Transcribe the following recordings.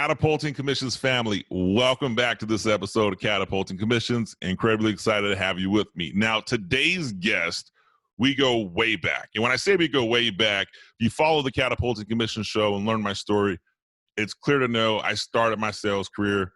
Catapulting Commissions family, welcome back to this episode of Catapulting Commissions. Incredibly excited to have you with me. Now, today's guest, we go way back. And when I say we go way back, if you follow the Catapulting Commissions show and learn my story, it's clear to know I started my sales career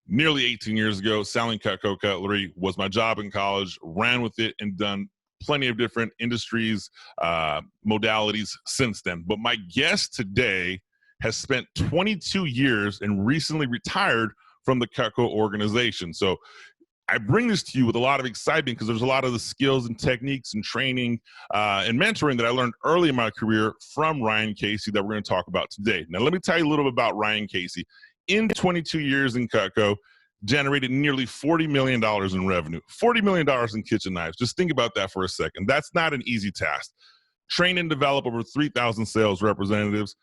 nearly 18 years ago. Selling Cutco cutlery was my job in college, ran with it, and done plenty of different industries, modalities since then. But my guest today has spent 22 years and recently retired from the Cutco organization. So I bring this to you with a lot of excitement because there's a lot of the skills and techniques and training and mentoring that I learned early in my career from Ryan Casey that we're going to talk about today. Now, let me tell you a little bit about Ryan Casey. In 22 years in Cutco, generated nearly $40 million in revenue, $40 million in kitchen knives. Just think about that for a second. That's not an easy task. Train and develop over 3,000 sales representatives.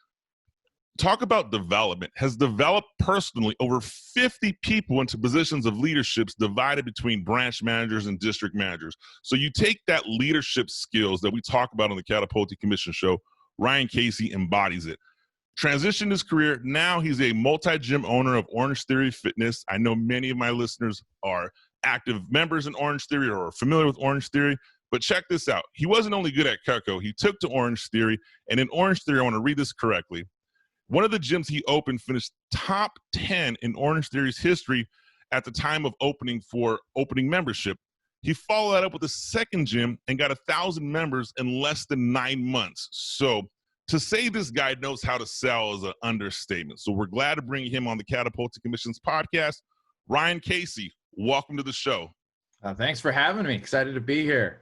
Talk about development. Has developed personally over 50 people into positions of leaderships divided between branch managers and district managers. So you take that leadership skills that we talk about on the Catapulting Commission show, Ryan Casey embodies it. Transitioned his career. Now he's a multi-gym owner of Orangetheory Fitness. I know many of my listeners are active members in Orangetheory or are familiar with Orangetheory, but check this out. He wasn't only good at Cutco, he took to Orangetheory, and in Orangetheory, I want to read this correctly. One of the gyms he opened finished top 10 in Orangetheory's history at the time of opening membership. He followed that up with a second gym and got 1,000 members in less than 9 months. So to say this guy knows how to sell is an understatement. So we're glad to bring him on the Catapulting Commissions podcast. Ryan Casey, welcome to the show. Thanks for having me. Excited to be here.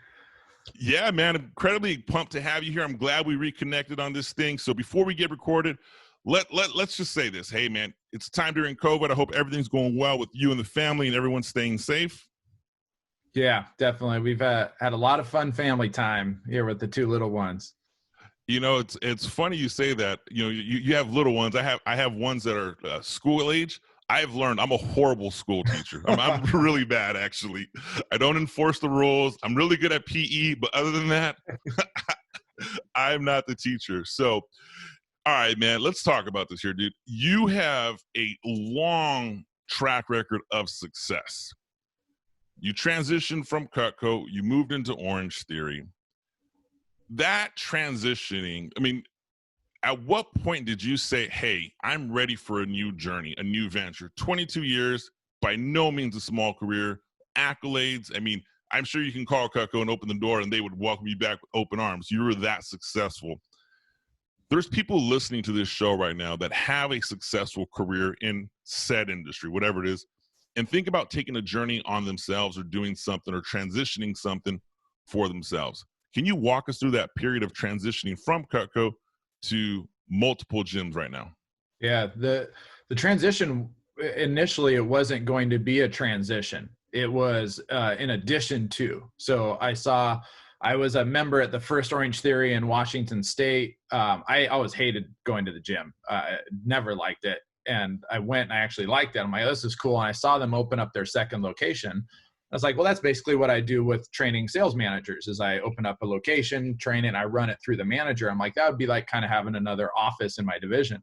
Yeah, man, incredibly pumped to have you here. I'm glad we reconnected on this thing. So before we get recorded, let's just say this. Hey, man, it's time during COVID. I hope everything's going well with you and the family and everyone's staying safe. Yeah, definitely. We've had a lot of fun family time here with the two little ones. You know, it's funny you say that. You know, you have little ones. I have ones that are school age. I've learned I'm a horrible school teacher. I'm really bad, actually. I don't enforce the rules. I'm really good at PE, but other than that, I'm not the teacher. So, all right, man, let's talk about this here, dude. You have a long track record of success. You transitioned from Cutco. You moved into Orangetheory. That transitioning, I mean, at what point did you say, hey, I'm ready for a new journey, a new venture? 22 years, by no means a small career, accolades. I mean, I'm sure you can call Cutco and open the door and they would welcome you back with open arms. You were that successful. There's people listening to this show right now that have a successful career in said industry, whatever it is, and think about taking a journey on themselves or doing something or transitioning something for themselves. Can you walk us through that period of transitioning from Cutco to multiple gyms right now? Yeah, the transition, initially, it wasn't going to be a transition. It was in addition to. So I was a member at the first Orangetheory in Washington State. I always hated going to the gym. Never liked it. And I went and I actually liked it. I'm like, oh, this is cool. And I saw them open up their second location. I was like, well, that's basically what I do with training sales managers is I open up a location, train it, and I run it through the manager. I'm like, that would be like kind of having another office in my division.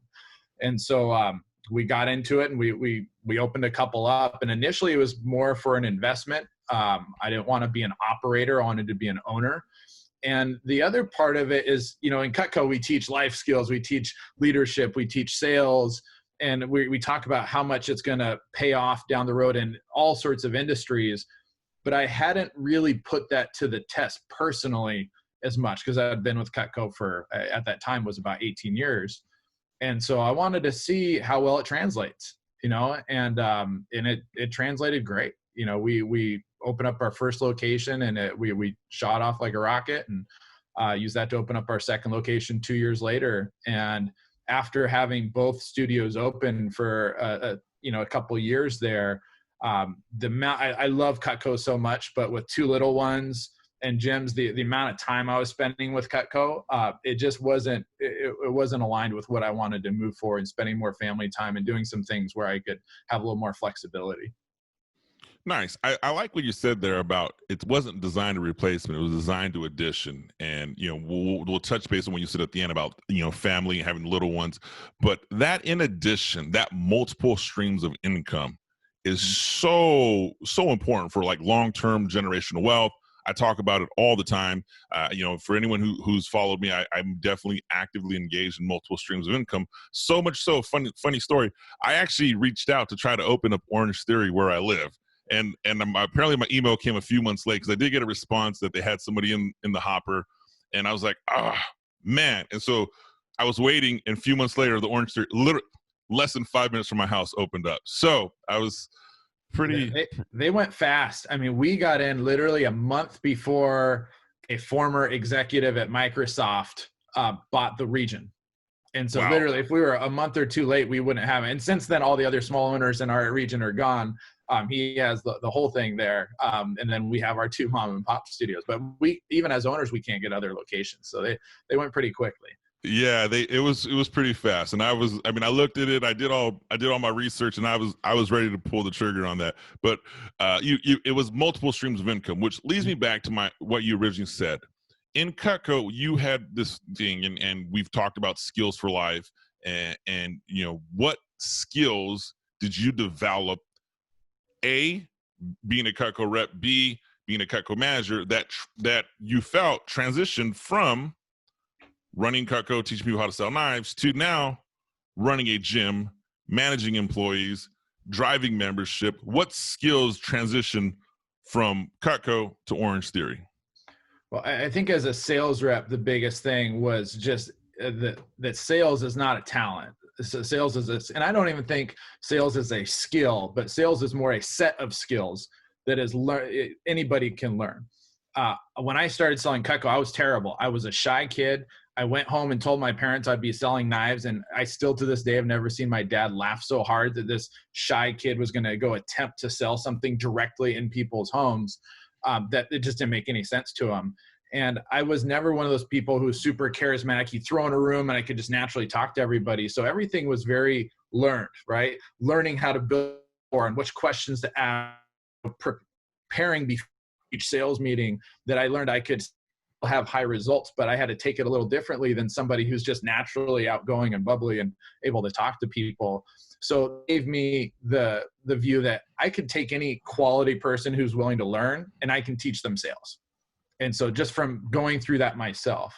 And so we got into it and we opened a couple up. And initially it was more for an investment. I didn't want to be an operator. I wanted to be an owner. And the other part of it is, you know, in Cutco, we teach life skills, we teach leadership, we teach sales, and we talk about how much it's going to pay off down the road in all sorts of industries. But I hadn't really put that to the test personally as much because I had been with Cutco for, at that time, was about 18 years. And so I wanted to see how well it translates, you know, and it translated great. You know, we opened up our first location and we shot off like a rocket and used that to open up our second location 2 years later. And after having both studios open for a couple years there, I love Cutco so much, but with two little ones and gyms, the amount of time I was spending with Cutco, it just wasn't aligned with what I wanted to move forward and spending more family time and doing some things where I could have a little more flexibility. Nice. I like what you said there about it wasn't designed to replacement. It was designed to addition. And, we'll touch base on what you said at the end about, family and having little ones. But that in addition, that multiple streams of income is so important for like long-term generational wealth. I talk about it all the time. For anyone who's followed me, I'm definitely actively engaged in multiple streams of income. So much so, funny story. I actually reached out to try to open up Orangetheory where I live. And apparently my email came a few months late because I did get a response that they had somebody in the hopper. And I was like, man. And so I was waiting, and a few months later, the Orangetheory, literally less than 5 minutes from my house, opened up. So I was pretty... They went fast. I mean, we got in literally a month before a former executive at Microsoft bought the region. And so literally, if we were a month or two late, we wouldn't have it. And since then, all the other small owners in our region are gone. He has the whole thing there. And then we have our 2 mom and pop studios, but we, even as owners, we can't get other locations. So they went pretty quickly. Yeah, it was pretty fast. And I looked at it, I did all my research, and I was ready to pull the trigger on that. But it was multiple streams of income, which leads me back to what you originally said. In Cutco, you had this thing, and we've talked about skills for life, and what skills did you develop? A, being a Cutco rep, B, being a Cutco manager, that you felt transitioned from running Cutco, teaching people how to sell knives, to now running a gym, managing employees, driving membership. What skills transition from Cutco to Orangetheory? Well, I think as a sales rep, the biggest thing was just that sales is not a talent. So sales is and I don't even think sales is a skill, but sales is more a set of skills that is anybody can learn. When I started selling Cutco, I was terrible. I was a shy kid. I went home and told my parents I'd be selling knives, and I still to this day have never seen my dad laugh so hard that this shy kid was going to go attempt to sell something directly in people's homes. That it just didn't make any sense to him. And I was never one of those people who's super charismatic. You throw in a room and I could just naturally talk to everybody. So everything was very learned, right? Learning how to build and which questions to ask, preparing before each sales meeting, that I learned I could have high results, but I had to take it a little differently than somebody who's just naturally outgoing and bubbly and able to talk to people. So it gave me the view that I could take any quality person who's willing to learn and I can teach them sales. And so just from going through that myself.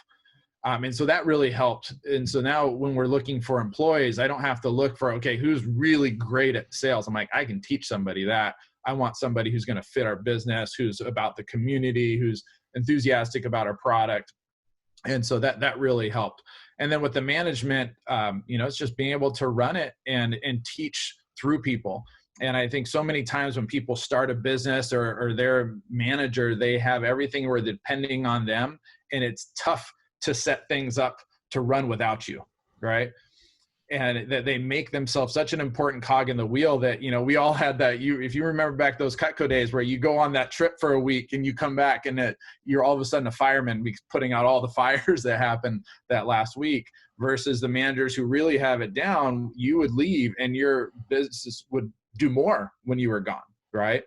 And so that really helped. And so now when we're looking for employees, I don't have to look for, okay, who's really great at sales? I'm like, I can teach somebody that. I want somebody who's going to fit our business, who's about the community, who's enthusiastic about our product. And so that really helped. And then with the management, it's just being able to run it and teach through people. And I think so many times when people start a business or their manager, they have everything where they're depending on them, and it's tough to set things up to run without you, right? And that they make themselves such an important cog in the wheel that, we all had that. If you remember back those Cutco days where you go on that trip for a week and you come back and you're all of a sudden a fireman putting out all the fires that happened that last week, versus the managers who really have it down, you would leave and your business would do more when you were gone, right?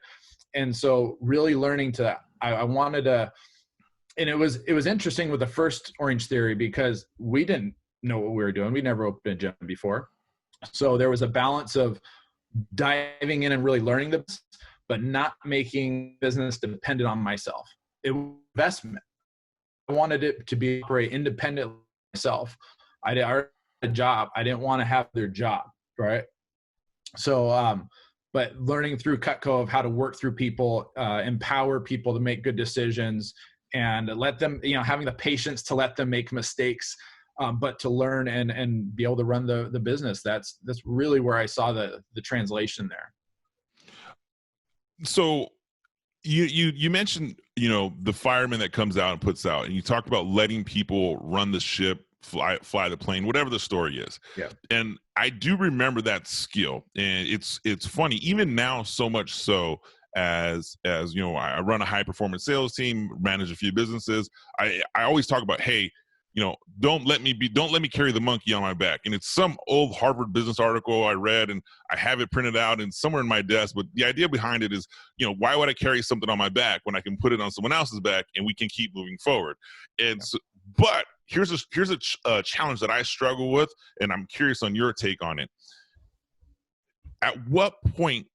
And so really learning to, I wanted to, and it was interesting with the first Orangetheory because we didn't know what we were doing. We never opened a gym before. So there was a balance of diving in and really learning this, but not making business dependent on myself. It was investment. I wanted it to be operate independently myself. I already had a job. I didn't want to have their job, right? So, but learning through Cutco of how to work through people, empower people to make good decisions, and let them, having the patience to let them make mistakes, but to learn and be able to run the business. That's really where I saw the translation there. So you mentioned, the fireman that comes out and puts out, and you talked about letting people run the ship, fly the plane, whatever the story is. Yeah. And I do remember that skill, and it's funny even now, so much so as I run a high performance sales team, manage a few businesses. I always talk about, hey, don't let me carry the monkey on my back. And it's some old Harvard business article I read, and I have it printed out and somewhere in my desk. But the idea behind it is, why would I carry something on my back when I can put it on someone else's back and we can keep moving forward? And so, but here's a challenge that I struggle with, and I'm curious on your take on it. At what point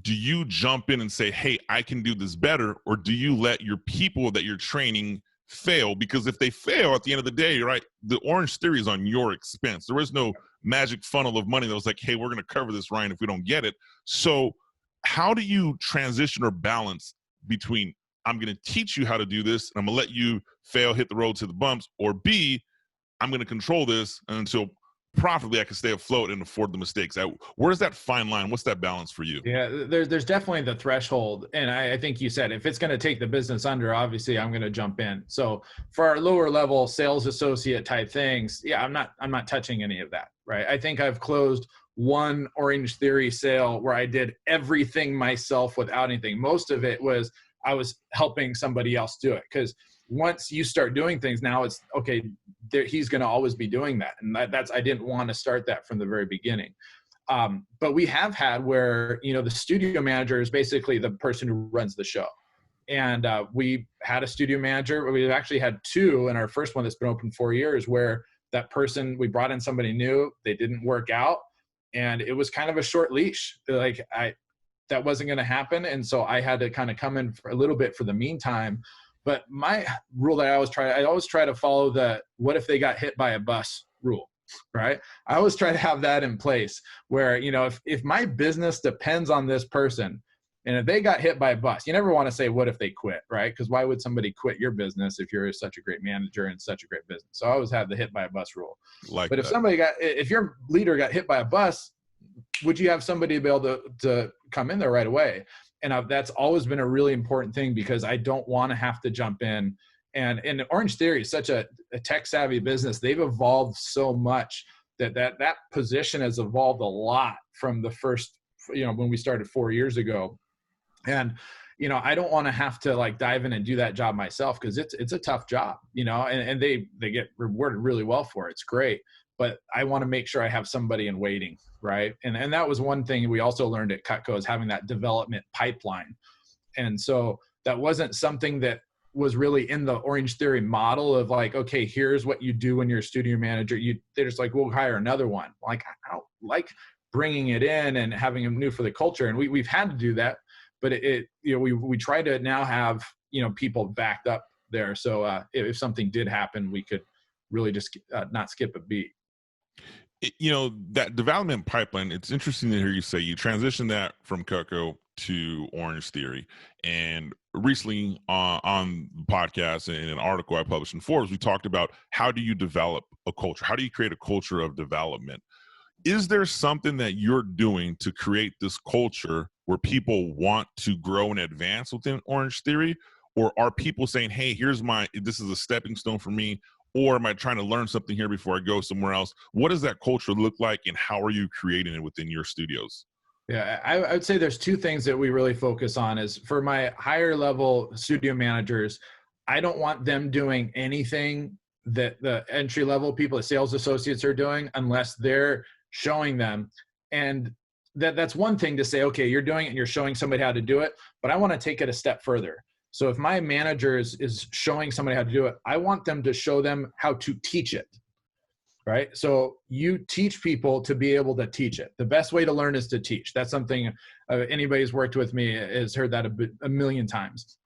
do you jump in and say, hey, I can do this better? Or do you let your people that you're training fail? Because if they fail at the end of the day, right, the Orange Theory is on your expense. There is no magic funnel of money that was like, hey, we're going to cover this, Ryan, if we don't get it. So how do you transition or balance between, I'm going to teach you how to do this and I'm going to let you fail, hit the road to the bumps, or B, I'm going to control this until profitably I can stay afloat and afford the mistakes? Where's that fine line? What's that balance for you? Yeah, there's definitely the threshold. And I think you said, if it's going to take the business under, obviously I'm going to jump in. So for our lower level sales associate type things, yeah, I'm not touching any of that, right? I think I've closed one Orange Theory sale where I did everything myself without anything. Most of it was I was helping somebody else do it, because once you start doing things, now it's okay, he's going to always be doing that. And that's, I didn't want to start that from the very beginning. But we have had where, the studio manager is basically the person who runs the show. And we had a studio manager. We've actually had two in our first one that's been open 4 years, where that person, we brought in somebody new, they didn't work out. And it was kind of a short leash. Like that wasn't going to happen. And so I had to kind of come in for a little bit for the meantime. But my rule that I always try to follow the, what if they got hit by a bus rule, right? I always try to have that in place where, if my business depends on this person, and if they got hit by a bus, you never want to say, what if they quit, right? Because why would somebody quit your business if you're such a great manager and such a great business? So I always have the hit by a bus rule. But if your leader got hit by a bus, would you have somebody be able to come in there right away? And that's always been a really important thing, because I don't want to have to jump in. And Orange Theory is such a tech savvy business. They've evolved so much that position has evolved a lot from the first, when we started 4 years ago. And, I don't want to have to dive in and do that job myself, because it's a tough job, and they get rewarded really well for it. It's great. But I want to make sure I have somebody in waiting, right? And that was one thing we also learned at Cutco, is having that development pipeline. And so that wasn't something that was really in the Orange Theory model of okay, here's what you do when you're a studio manager. They're just we'll hire another one. I don't like bringing it in and having them new for the culture. And we've had to do that, but we try to now have, people backed up there. So if something did happen, we could really just not skip a beat. That development pipeline, it's interesting to hear you say you transitioned that from Cutco to Orange Theory. And recently on the podcast and an article I published in Forbes, we talked about how do you develop a culture? How do you create a culture of development? Is there something that you're doing to create this culture where people want to grow and advance within Orange Theory? Or are people saying, hey, this is a stepping stone for me? Or am I trying to learn something here before I go somewhere else? What does that culture look like, and how are you creating it within your studios? Yeah, I would say there's two things that we really focus on. Is for my higher level studio managers, I don't want them doing anything that the entry level people, the sales associates, are doing, unless they're showing them. And that's one thing to say, okay, you're doing it and you're showing somebody how to do it, but I want to take it a step further. So if my manager is showing somebody how to do it, I want them to show them how to teach it, right? So you teach people to be able to teach it. The best way to learn is to teach. That's something anybody who's worked with me has heard that a million times.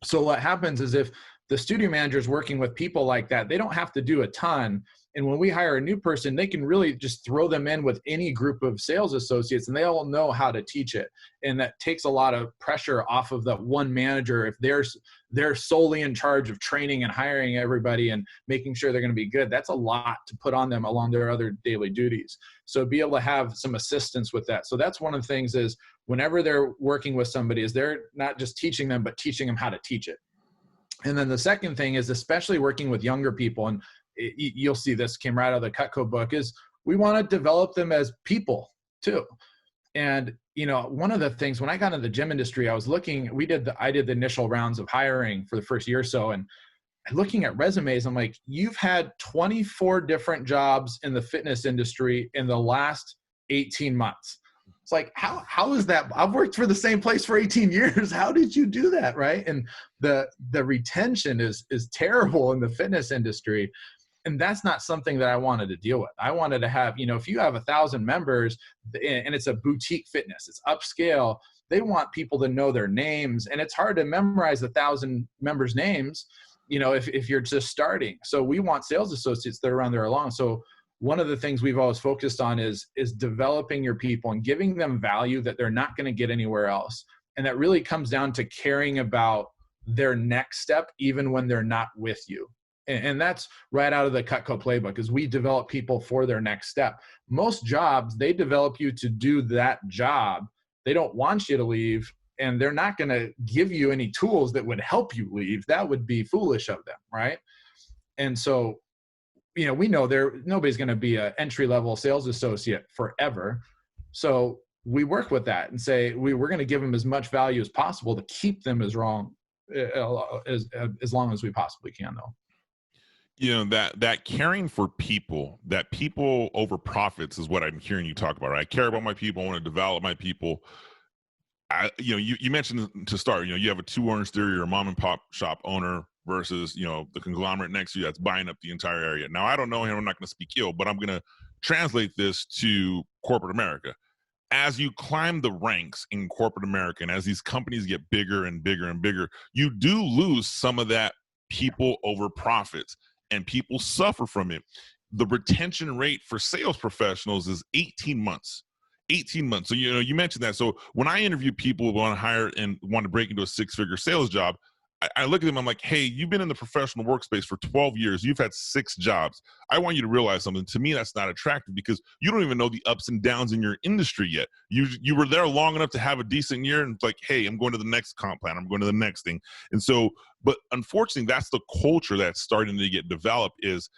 So what happens is, if the studio manager is working with people like that, they don't have to do a ton. And when we hire a new person, they can really just throw them in with any group of sales associates, and they all know how to teach it. And that takes a lot of pressure off of the one manager. If they're solely in charge of training and hiring everybody and making sure they're going to be good, that's a lot to put on them along their other daily duties. So be able to have some assistance with that. So that's one of the things, is whenever they're working with somebody, is they're not just teaching them, but teaching them how to teach it. And then the second thing is, especially working with younger people, and you'll see this came right out of the Cutco book, is we want to develop them as people too. And, one of the things, when I got into the gym industry, I was looking, I did the initial rounds of hiring for the first year or so. And looking at resumes, I'm like, you've had 24 different jobs in the fitness industry in the last 18 months. It's like, how is that? I've worked for the same place for 18 years. How did you do that? Right. And the retention is terrible in the fitness industry. And that's not something that I wanted to deal with. I wanted to have, if you have 1,000 members and it's a boutique fitness, it's upscale, they want people to know their names. And it's hard to memorize 1,000 members' names, if you're just starting. So we want sales associates that are around there long. So one of the things we've always focused on is developing your people and giving them value that they're not going to get anywhere else. And that really comes down to caring about their next step, even when they're not with you. And that's right out of the Cutco playbook, is we develop people for their next step. Most jobs, they develop you to do that job. They don't want you to leave, and they're not going to give you any tools that would help you leave. That would be foolish of them, right? And so, we know nobody's going to be an entry-level sales associate forever. So we work with that and say we're going to give them as much value as possible to keep them as long as we possibly can, though. That caring for people, that people over profits is what I'm hearing you talk about, right? I care about my people. I want to develop my people. You mentioned to start, you have a 2 Orangetheory or a mom and pop shop owner versus, the conglomerate next to you that's buying up the entire area. Now, I don't know him. I'm not going to speak ill, but I'm going to translate this to corporate America. As you climb the ranks in corporate America, and as these companies get bigger and bigger and bigger, you do lose some of that people over profits. And people suffer from it. The retention rate for sales professionals is 18 months. 18 months. So, you mentioned that. So when I interview people who want to hire and want to break into a 6-figure sales job, I look at them, I'm like, hey, you've been in the professional workspace for 12 years. You've had 6 jobs. I want you to realize something. To me, that's not attractive because you don't even know the ups and downs in your industry yet. You were there long enough to have a decent year and it's like, hey, I'm going to the next comp plan. I'm going to the next thing. And so, but unfortunately, that's the culture that's starting to get developed is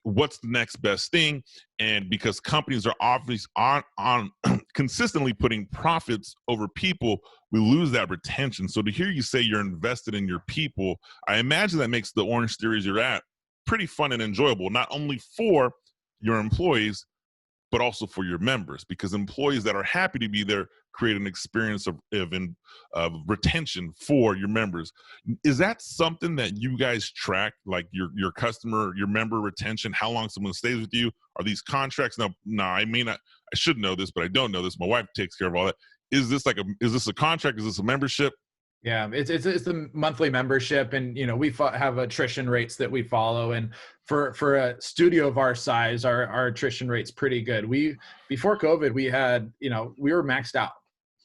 what's the next best thing. And because companies are obviously on consistently putting profits over people, we lose that retention. So to hear you say you're invested in your people, I imagine that makes the Orangetheories you're at pretty fun and enjoyable, not only for your employees, but also for your members, because employees that are happy to be there create an experience of retention for your members. Is that something that you guys track, like your member retention, how long someone stays with you? Are these contracts? Now, I should know this, but I don't know this. My wife takes care of all that. Is this a contract? Is this a membership? Yeah, it's a monthly membership, and we have attrition rates that we follow. And for a studio of our size, our attrition rate's pretty good. Before COVID, we had we were maxed out.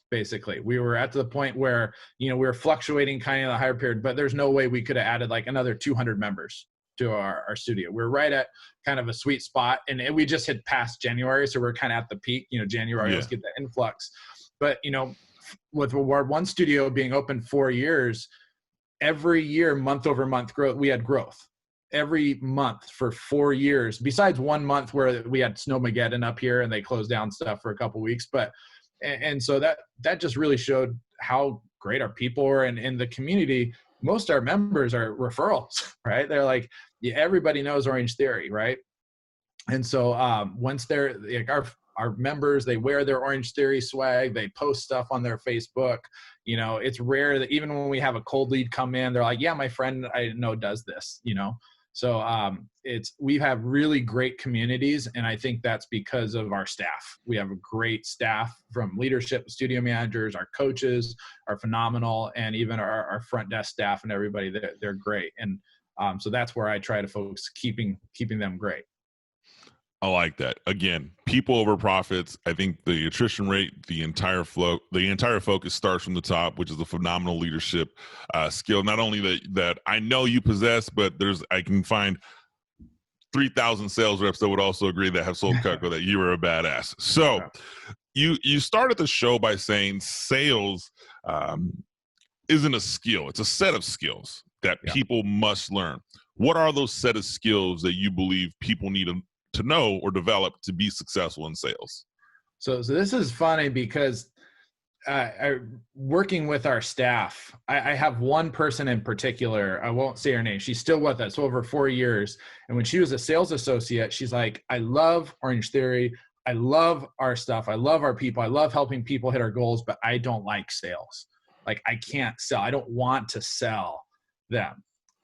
Basically, we were at the point where we were fluctuating kind of in the higher period, but there's no way we could have added like another 200 members to our studio. We're right at kind of a sweet spot, and we just hit past January, so we're kind of at the peak. January, let's get the influx, but with our one studio being open 4 years, every year, month over month growth, we had growth every month for 4 years, besides 1 month where we had Snowmageddon up here and they closed down stuff for a couple of weeks. And so that just really showed how great our people are. And in the community, most of our members are referrals, right? They're like, everybody knows Orangetheory, right? And so once they're like our members, they wear their Orangetheory swag, they post stuff on their Facebook. It's rare that even when we have a cold lead come in, they're like, yeah, my friend I know does this, So we have really great communities, and I think that's because of our staff. We have a great staff, from leadership, studio managers, our coaches are phenomenal, and even our front desk staff and everybody, they're great. And so that's where I try to focus, keeping them great. I like that. Again, people over profits. I think the attrition rate, the entire focus starts from the top, which is a phenomenal leadership skill. Not only that I know you possess, but I can find 3,000 sales reps that would also agree that have sold Cutco that you are a badass. So you started the show by saying sales isn't a skill. It's a set of skills that people must learn. What are those set of skills that you believe people need to know or develop to be successful in sales? So this is funny because working with our staff, I have one person in particular, I won't say her name. She's still with us over 4 years. And when she was a sales associate, she's like, I love Orangetheory. I love our stuff. I love our people. I love helping people hit our goals, but I don't like sales. Like, I can't sell. I don't want to sell them.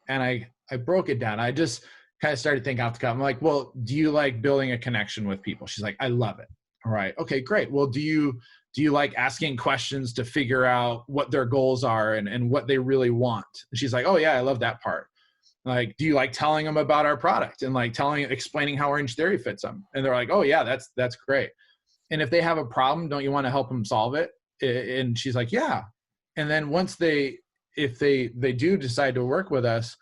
And I broke it down. I just kind of started thinking off the cuff. I'm like, well, do you like building a connection with people? She's like, I love it. All right. Okay, great. Well, do you like asking questions to figure out what their goals are and what they really want? And she's like, oh yeah, I love that part. Like, do you like telling them about our product and like explaining how Orangetheory fits them? And they're like, oh yeah, that's great. And if they have a problem, don't you want to help them solve it? And she's like, yeah. And then once if they do decide to work with us,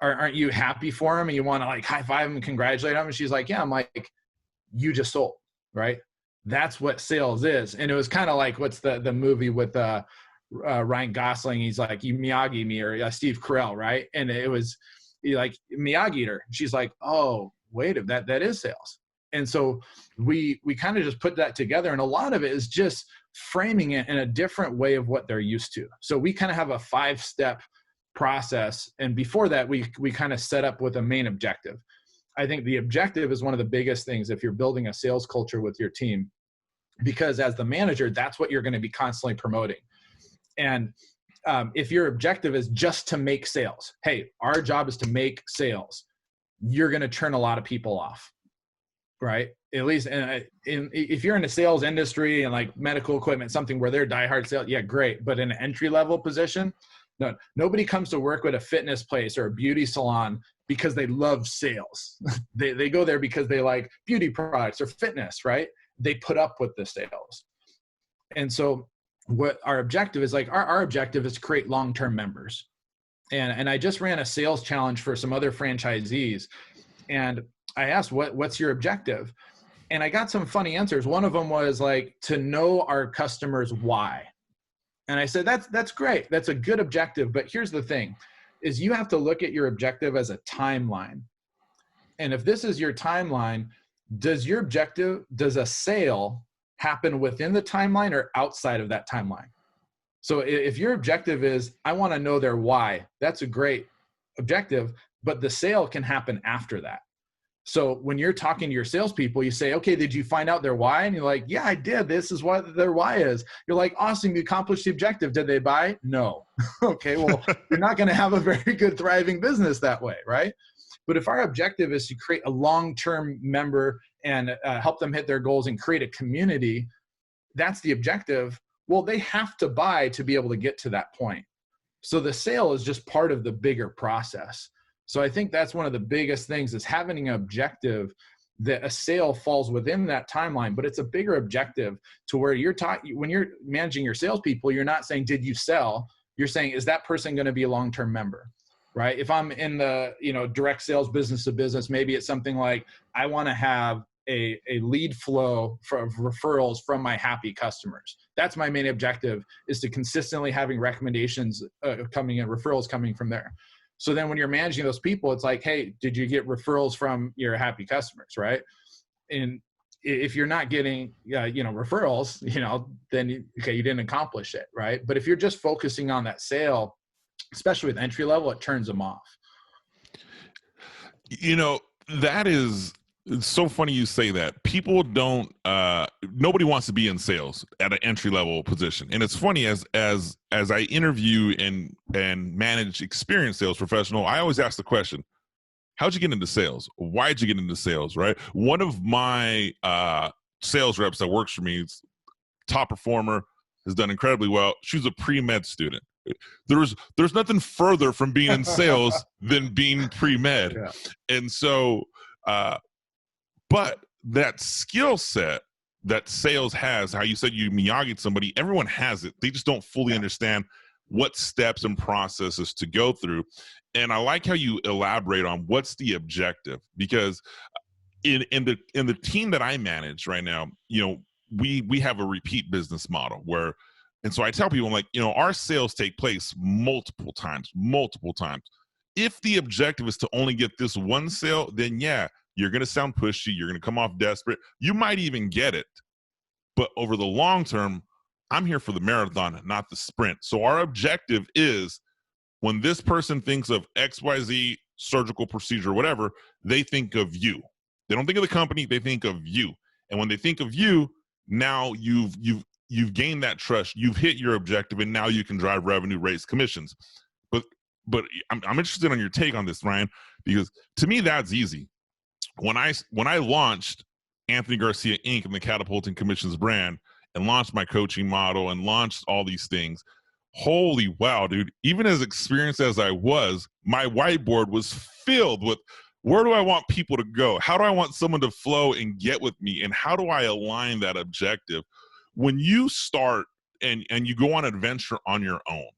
aren't you happy for them? And you want to like high five them and congratulate them? And she's like, yeah. I'm like, you just sold, right? That's what sales is. And it was kind of like, what's the movie with Ryan Gosling? He's like, you Miyagi me, or Steve Carell, right? And it was like Miyagi her. She's like, oh, wait, that is sales. And so we kind of just put that together. And a lot of it is just framing it in a different way of what they're used to. So we kind of have a 5-step process. And before that, we kind of set up with a main objective. I think the objective is one of the biggest things if you're building a sales culture with your team, because as the manager, that's what you're going to be constantly promoting. And if your objective is just to make sales, hey, our job is to make sales, you're going to turn a lot of people off, right? At least if you're in the sales industry and like medical equipment, something where they're diehard sales, yeah, great. But in an entry-level position, no, nobody comes to work with a fitness place or a beauty salon because they love sales. They go there because they like beauty products or fitness, right? They put up with the sales. And so what our objective is, like our objective is to create long-term members. And I just ran a sales challenge for some other franchisees. And I asked, what's your objective? And I got some funny answers. One of them was like, to know our customers why. And I said, that's great. That's a good objective. But here's the thing, is you have to look at your objective as a timeline. And if this is your timeline, does a sale happen within the timeline or outside of that timeline? So if your objective is, I want to know their why, that's a great objective, but the sale can happen after that. So when you're talking to your salespeople, you say, okay, did you find out their why? And you're like, yeah, I did. This is what their why is. You're like, awesome, you accomplished the objective. Did they buy? No. Okay, well, you're not going to have a very good thriving business that way, right? But if our objective is to create a long-term member and help them hit their goals and create a community, that's the objective. Well, they have to buy to be able to get to that point. So the sale is just part of the bigger process. So I think that's one of the biggest things, is having an objective that a sale falls within that timeline, but it's a bigger objective to where when you're managing your salespeople, you're not saying, did you sell? You're saying, is that person going to be a long-term member, right? If I'm in the, direct sales business to business, maybe it's something like, I want to have a lead flow of referrals from my happy customers. That's my main objective, is to consistently having recommendations coming in, referrals coming from there. So then when you're managing those people, it's like, hey, did you get referrals from your happy customers, right? And if you're not getting, referrals, then, you didn't accomplish it, right? But if you're just focusing on that sale, especially with entry level, it turns them off. That is, it's so funny you say that. People don't, nobody wants to be in sales at an entry level position. And it's funny, as I interview and manage experienced sales professional, I always ask the question, how'd you get into sales? Why'd you get into sales, right? One of my sales reps that works for me, top performer, has done incredibly well. She was a pre-med student. There's nothing further from being in sales than being pre-med. Yeah. And so, but that skill set that sales has, how you said you Miyagi'd somebody, everyone has it. They just don't fully understand what steps and processes to go through. And I like how you elaborate on what's the objective, because in the team that I manage right now, we have a repeat business model where, and so I tell people, I'm like, our sales take place multiple times. If the objective is to only get this one sale, then yeah, you're going to sound pushy. You're going to come off desperate. You might even get it. But over the long term, I'm here for the marathon, not the sprint. So our objective is, when this person thinks of XYZ surgical procedure, whatever, they think of you. They don't think of the company, they think of you. And when they think of you, now you've gained that trust, you've hit your objective, and now you can drive revenue, raise commissions. But I'm interested on your take on this, Ryan, because to me that's easy. When I launched Anthony Garcia Inc. and the Catapulting Commissions brand, and launched my coaching model and launched all these things, holy wow, dude, even as experienced as I was, my whiteboard was filled with, where do I want people to go? How do I want someone to flow and get with me? And how do I align that objective? When you start and you go on an adventure on your own,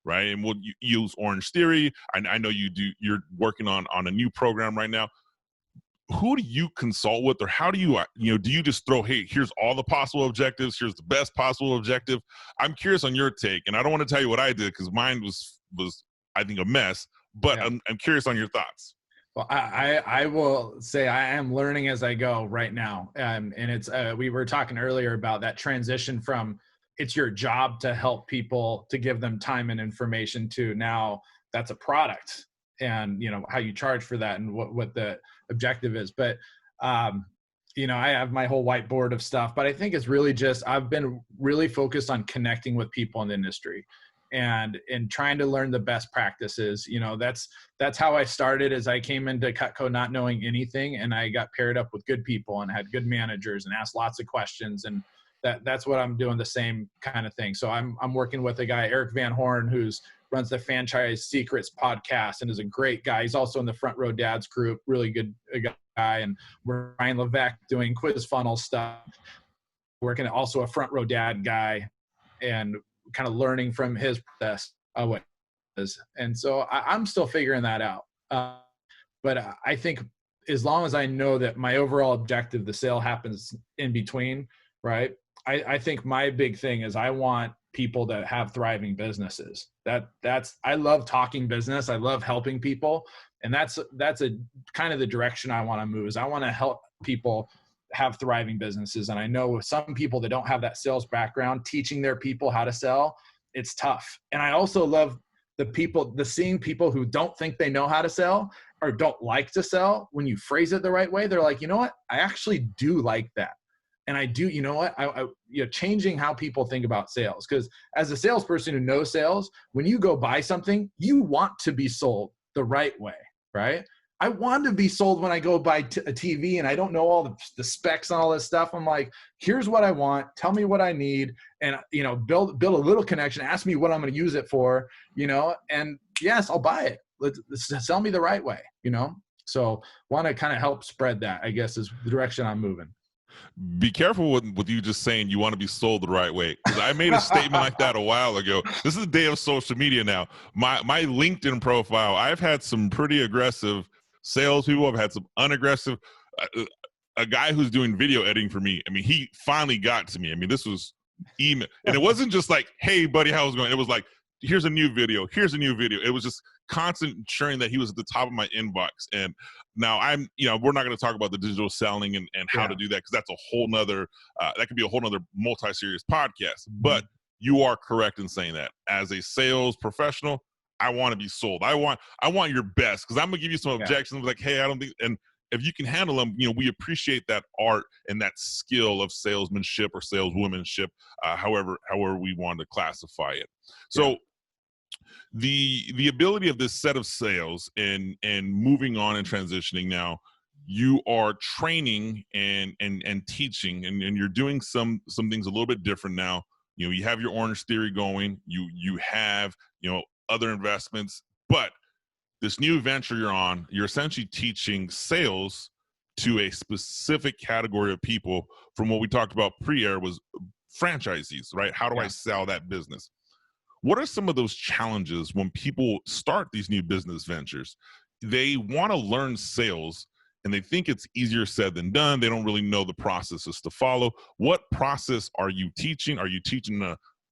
right? And we'll use Orangetheory. I know you're working on a new program right now. Who do you consult with, or how do you, do you just throw, hey, here's all the possible objectives, here's the best possible objective? I'm curious on your take, and I don't want to tell you what I did because mine was I think a mess, but yeah. I'm curious on your thoughts. Well, I will say I am learning as I go right now. And it's, we were talking earlier about that transition from it's your job to help people, to give them time and information, to now that's a product, and how you charge for that and what the objective is. But I have my whole whiteboard of stuff, but I think it's really just, I've been really focused on connecting with people in the industry and trying to learn the best practices. That's how I started, as I came into Cutco not knowing anything, and I got paired up with good people and had good managers and asked lots of questions, and that's what I'm doing, the same kind of thing. So I'm working with a guy, Eric Van Horn, who's runs the Franchise Secrets podcast and is a great guy. He's also in the Front Row Dads group, really good guy. And we're Ryan Levesque doing quiz funnel stuff, working also a Front Row Dad guy, and kind of learning from his process of what it is. And so I'm still figuring that out. But I think as long as I know that my overall objective, the sale, happens in between, right? I think my big thing is I want people that have thriving businesses. I love talking business. I love helping people. And that's a kind of the direction I want to move, is I want to help people have thriving businesses. And I know with some people that don't have that sales background, teaching their people how to sell, it's tough. And I also love seeing people who don't think they know how to sell or don't like to sell. When you phrase it the right way, they're like, you know what? I actually do like that. And I do, you know what, changing how people think about sales. Because as a salesperson who knows sales, when you go buy something, you want to be sold the right way, right? I want to be sold when I go buy a TV and I don't know all the specs and all this stuff. I'm like, here's what I want. Tell me what I need. And, build a little connection. Ask me what I'm going to use it for, and yes, I'll buy it. Let's sell me the right way, So want to kind of help spread that, I guess, is the direction I'm moving. Be careful with you just saying you want to be sold the right way. Because I made a statement like that a while ago. This is the day of social media now. My LinkedIn profile, I've had some pretty aggressive salespeople. I've had some unaggressive. A guy who's doing video editing for me, he finally got to me. This was email. And it wasn't just like, hey, buddy, how's it going? It was like, here's a new video. Here's a new video. It was just constant ensuring that he was at the top of my inbox. And now we're not going to talk about the digital selling and how to do that, because that's a whole nother, that could be a whole nother multi-series podcast. But you are correct in saying that as a sales professional, I want to be sold. I want your best, because I'm going to give you some objections like, hey, I don't think, and if you can handle them, we appreciate that art and that skill of salesmanship or saleswomanship, however we want to classify it. So the ability of this set of sales and moving on and transitioning now, you are training and teaching, and you're doing some things a little bit different now. You have your Orangetheory going, you have, other investments, but this new venture you're on, you're essentially teaching sales to a specific category of people. From what we talked about pre-air was franchisees, right? How do I sell that business? What are some of those challenges when people start these new business ventures? They want to learn sales and they think it's easier said than done. They don't really know the processes to follow. What process are you teaching? Are you teaching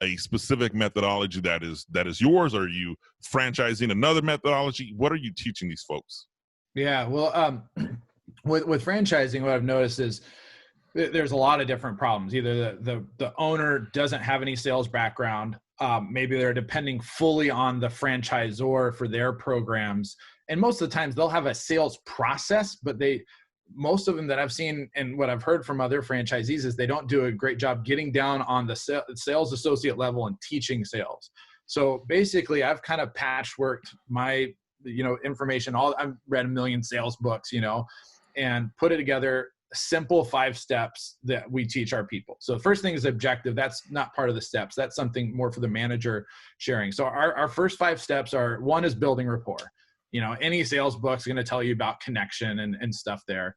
a specific methodology that is yours? Are you franchising another methodology? What are you teaching these folks? Yeah, well, with franchising, what I've noticed is There's a lot of different problems. Either the owner doesn't have any sales background. Maybe they're depending fully on the franchisor for their programs. And most of the times they'll have a sales process, but most of them that I've seen and what I've heard from other franchisees is they don't do a great job getting down on the sales associate level and teaching sales. So basically I've kind of patchworked my, information. I've read a million sales books, and put it together, simple 5 steps that we teach our people. So the first thing is objective. That's not part of the steps. That's something more for the manager sharing. So our first 5 steps are, 1 is building rapport. Any sales book's going to tell you about connection and stuff there.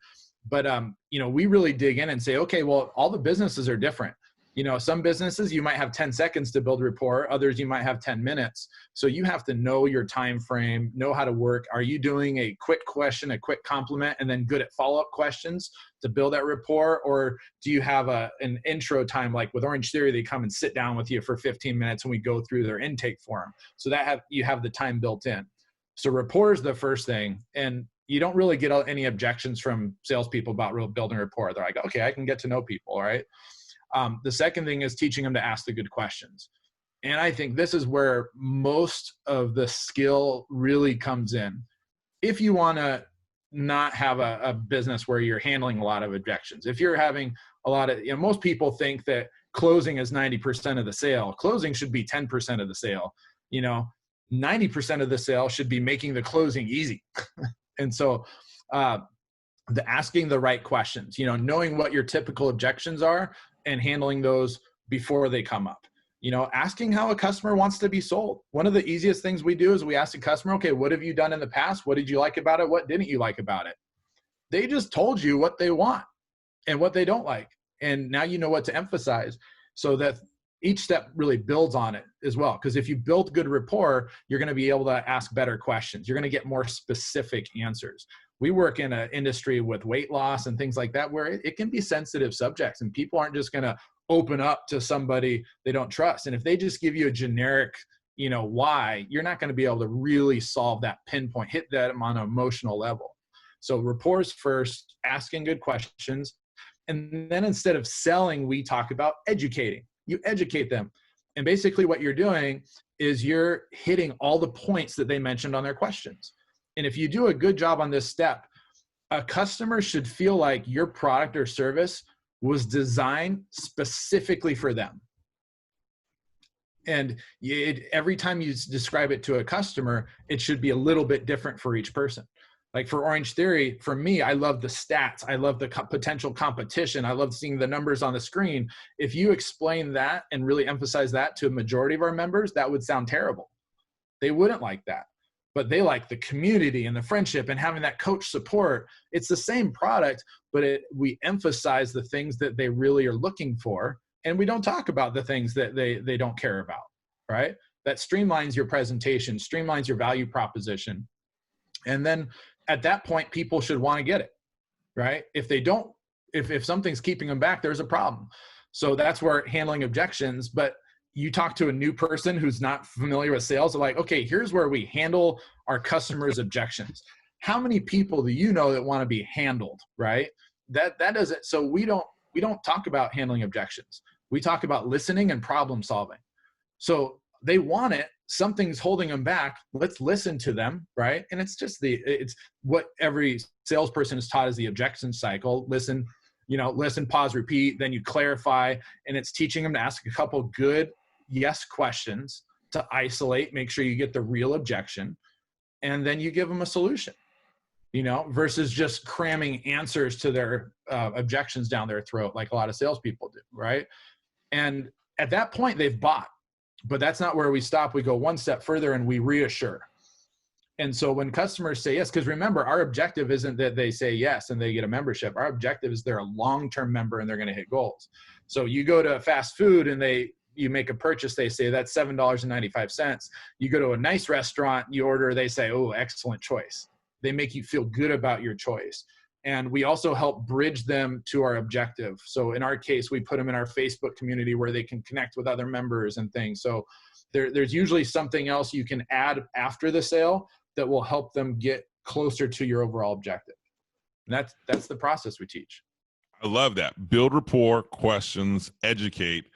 But, we really dig in and say, okay, well, all the businesses are different. Some businesses you might have 10 seconds to build rapport. Others you might have 10 minutes. So you have to know your time frame, know how to work. Are you doing a quick question, a quick compliment, and then good at follow-up questions to build that rapport? Or do you have an intro time, like with Orangetheory, they come and sit down with you for 15 minutes and we go through their intake form. So that you have the time built in. So rapport is the first thing. And you don't really get any objections from salespeople about real building rapport. They're like, okay, I can get to know people, all right? The second thing is teaching them to ask the good questions. And I think this is where most of the skill really comes in. If you want to not have a business where you're handling a lot of objections, if you're having a lot of, most people think that closing is 90% of the sale. Closing should be 10% of the sale. 90% of the sale should be making the closing easy. And so, the asking the right questions, knowing what your typical objections are and handling those before they come up, asking how a customer wants to be sold. One of the easiest things we do is we ask the customer, okay, what have you done in the past? What did you like about it? What didn't you like about it? They just told you what they want and what they don't like. And now you know what to emphasize, so that each step really builds on it as well. Because if you build good rapport, you're going to be able to ask better questions. You're going to get more specific answers. We work in an industry with weight loss and things like that, where it can be sensitive subjects, and people aren't just going to open up to somebody they don't trust. And if they just give you a generic, why, you're not going to be able to really solve that pinpoint, hit them on an emotional level. So rapport's first, asking good questions. And then instead of selling, we talk about educating. You educate them. And basically what you're doing is you're hitting all the points that they mentioned on their questions. And if you do a good job on this step, a customer should feel like your product or service was designed specifically for them. And every time you describe it to a customer, it should be a little bit different for each person. Like for Orangetheory, for me, I love the stats. I love the potential competition. I love seeing the numbers on the screen. If you explain that and really emphasize that to a majority of our members, that would sound terrible. They wouldn't like that. But they like the community and the friendship and having that coach support. It's the same product, but we emphasize the things that they really are looking for, and we don't talk about the things that they don't care about, right? That streamlines your presentation, streamlines your value proposition. And then at that point, people should want to get it, right? If they don't, if something's keeping them back, there's a problem. So that's where handling objections. But you talk to a new person who's not familiar with sales, they're like, okay, here's where we handle our customers' objections. How many people do you know that want to be handled, right? That doesn't, so we don't talk about handling objections. We talk about listening and problem solving. So they want it, something's holding them back. Let's listen to them, right? And it's just it's what every salesperson is taught is the objection cycle. Listen, listen, pause, repeat, then you clarify. And it's teaching them to ask a couple good yes questions to isolate, make sure you get the real objection, and then you give them a solution, versus just cramming answers to their objections down their throat like a lot of salespeople do, right? And at that point, they've bought. But that's not where we stop. We go one step further and we reassure. And so when customers say yes, because remember, our objective isn't that they say yes and they get a membership. Our objective is they're a long-term member and they're going to hit goals. So you go to fast food and you make a purchase, they say that's $7.95. You go to a nice restaurant, you order, they say, oh, excellent choice. They make you feel good about your choice. And we also help bridge them to our objective. So in our case, we put them in our Facebook community where they can connect with other members and things. So there's usually something else you can add after the sale that will help them get closer to your overall objective. And that's the process we teach. I love that. Build rapport, questions, educate,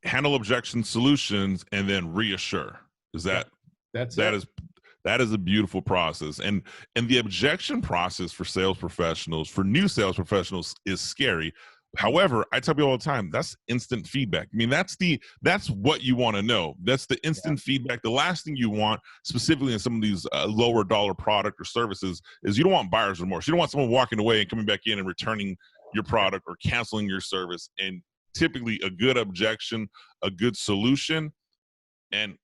handle objection solutions, and then reassure. Is that Yep. That's that it. is that is a beautiful process. And the objection process for sales professionals, for new sales professionals, is scary. However, I tell people all the time, that's instant feedback. I mean, that's what you want to know. That's the instant feedback. The last thing you want, specifically in some of these lower dollar product or services, is you don't want buyer's remorse. You don't want someone walking away and coming back in and returning your product or canceling your service. And typically, a good objection, a good solution, and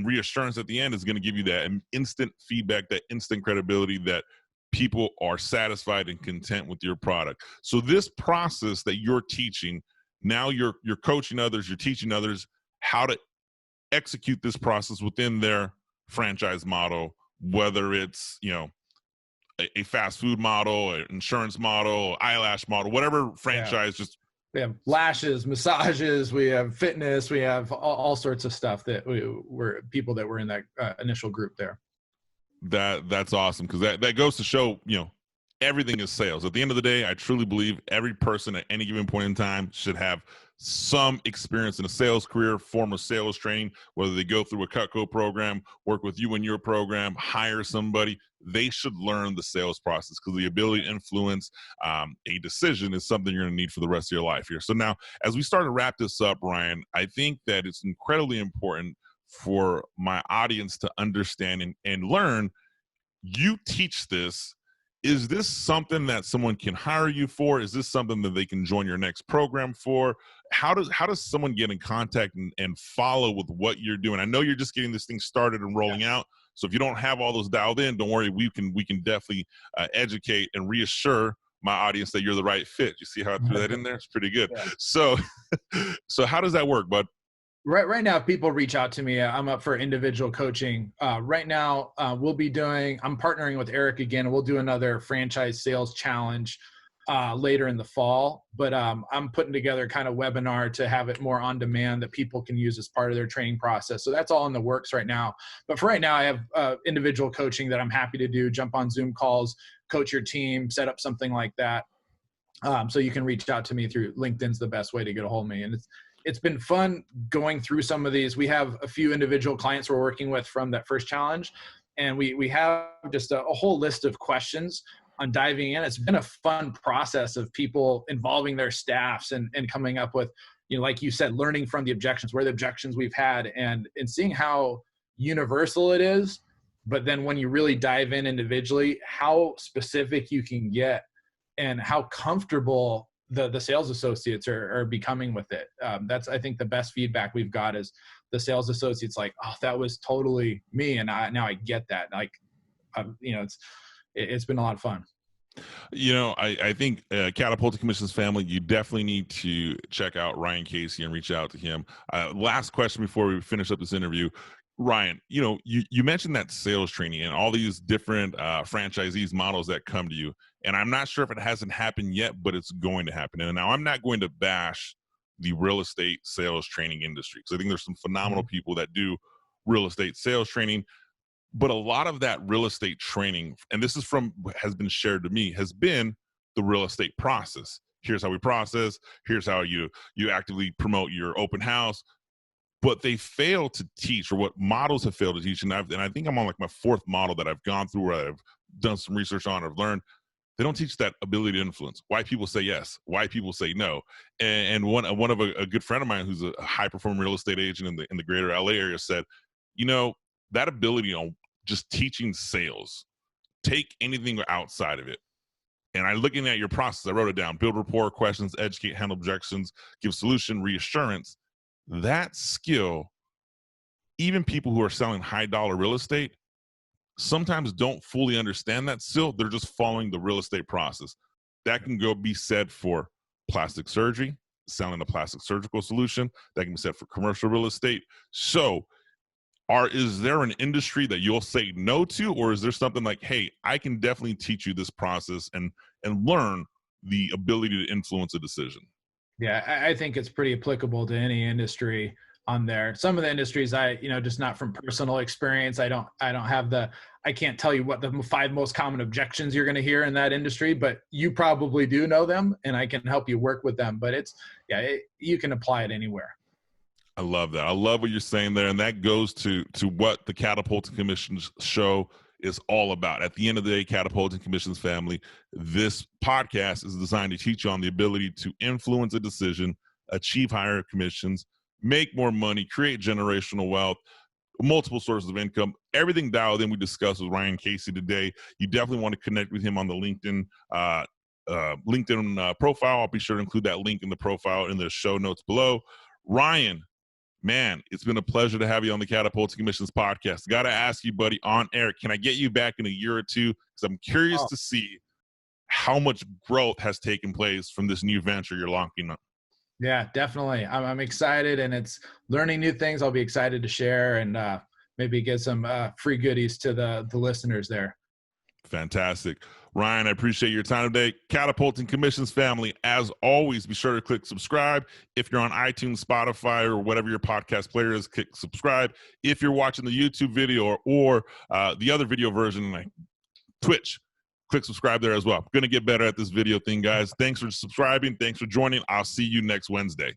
reassurance at the end is going to give you that instant feedback, that instant credibility that people are satisfied and content with your product. So this process that you're teaching, now you're coaching others, you're teaching others how to execute this process within their franchise model, whether it's, a fast food model, an insurance model, eyelash model, whatever franchise. Just we have lashes, massages, we have fitness, we have all sorts of stuff that we're people that were in that initial group there. That's awesome, because that goes to show, everything is sales. At the end of the day, I truly believe every person at any given point in time should have some experience in a sales career, form of sales training, whether they go through a Cutco program, work with you in your program, hire somebody. They should learn the sales process, because the ability to influence a decision is something you're going to need for the rest of your life here. So now, as we start to wrap this up, Ryan, I think that it's incredibly important for my audience to understand and learn. You teach this. Is this something that someone can hire you for? Is this something that they can join your next program for? How does someone get in contact and follow with what you're doing? I know you're just getting this thing started and rolling out. So if you don't have all those dialed in, don't worry. We can definitely educate and reassure my audience that you're the right fit. You see how I threw that in there? It's pretty good. Yeah. So how does that work, bud? Right now, if people reach out to me, I'm up for individual coaching. Right now, I'm partnering with Eric again. We'll do another franchise sales challenge later in the fall. But I'm putting together kind of webinar to have it more on demand that people can use as part of their training process. So that's all in the works right now. But for right now, I have individual coaching that I'm happy to do. Jump on Zoom calls, coach your team, set up something like that. So you can reach out to me through LinkedIn's the best way to get a hold of me. And it's been fun going through some of these. We have a few individual clients we're working with from that first challenge, and we have just a whole list of questions on diving in. It's been a fun process of people involving their staffs and coming up with, like you said, learning from the objections, where the objections we've had, and seeing how universal it is. But then when you really dive in individually, how specific you can get and how comfortable the sales associates are becoming with it. That's, I think, the best feedback we've got is the sales associates like, oh, that was totally me. And now I get that. Like, it's been a lot of fun. I think Catapulting Commissions family, you definitely need to check out Ryan Casey and reach out to him. Last question before we finish up this interview. Ryan, you mentioned that sales training and all these different franchisees models that come to you. And I'm not sure if it hasn't happened yet, but it's going to happen. And now I'm not going to bash the real estate sales training industry, because I think there's some phenomenal people that do real estate sales training. But a lot of that real estate training, and this is has been shared to me, has been the real estate process. Here's how we process. Here's how you actively promote your open house. But they fail to teach, or what models have failed to teach, and I think I'm on like my fourth model that I've gone through, where I've done some research on, I've learned. They don't teach that ability to influence. Why people say yes, why people say no. And one of a good friend of mine who's a high performing real estate agent in the greater LA area said, that ability on just teaching sales, take anything outside of it. And I looking at your process, I wrote it down: build rapport, questions, educate, handle objections, give solution, reassurance. That skill, even people who are selling high dollar real estate sometimes don't fully understand that still. They're just following the real estate process. That can be said for plastic surgery, selling a plastic surgical solution. That can be said for commercial real estate. So is there an industry that you'll say no to, or is there something like, hey, I can definitely teach you this process and learn the ability to influence a decision? Yeah, I think it's pretty applicable to any industry on there. Some of the industries just not from personal experience. I don't have I can't tell you what the 5 most common objections you're going to hear in that industry, but you probably do know them, and I can help you work with them. But you can apply it anywhere. I love that. I love what you're saying there. And that goes to what the Catapulting Commissions show is all about. At the end of the day, Catapulting Commissions family, this podcast is designed to teach you on the ability to influence a decision, achieve higher commissions, make more money, create generational wealth, multiple sources of income, everything dialed in. We discussed with Ryan Casey today. You definitely want to connect with him on the LinkedIn profile. I'll be sure to include that link in the profile in the show notes below. Ryan, man, it's been a pleasure to have you on the Catapulting Commissions podcast. Got to ask you, buddy, on air, can I get you back in a year or two? Because I'm curious to see how much growth has taken place from this new venture you're launching up. Yeah, definitely. I'm excited, and it's learning new things. I'll be excited to share and maybe get some free goodies to the listeners there. Fantastic. Ryan, I appreciate your time today. Catapulting Commissions family, as always, be sure to click subscribe. If you're on iTunes, Spotify, or whatever your podcast player is, click subscribe. If you're watching the YouTube video or the other video version, like Twitch, click subscribe there as well. I'm going to get better at this video thing, guys. Thanks for subscribing. Thanks for joining. I'll see you next Wednesday.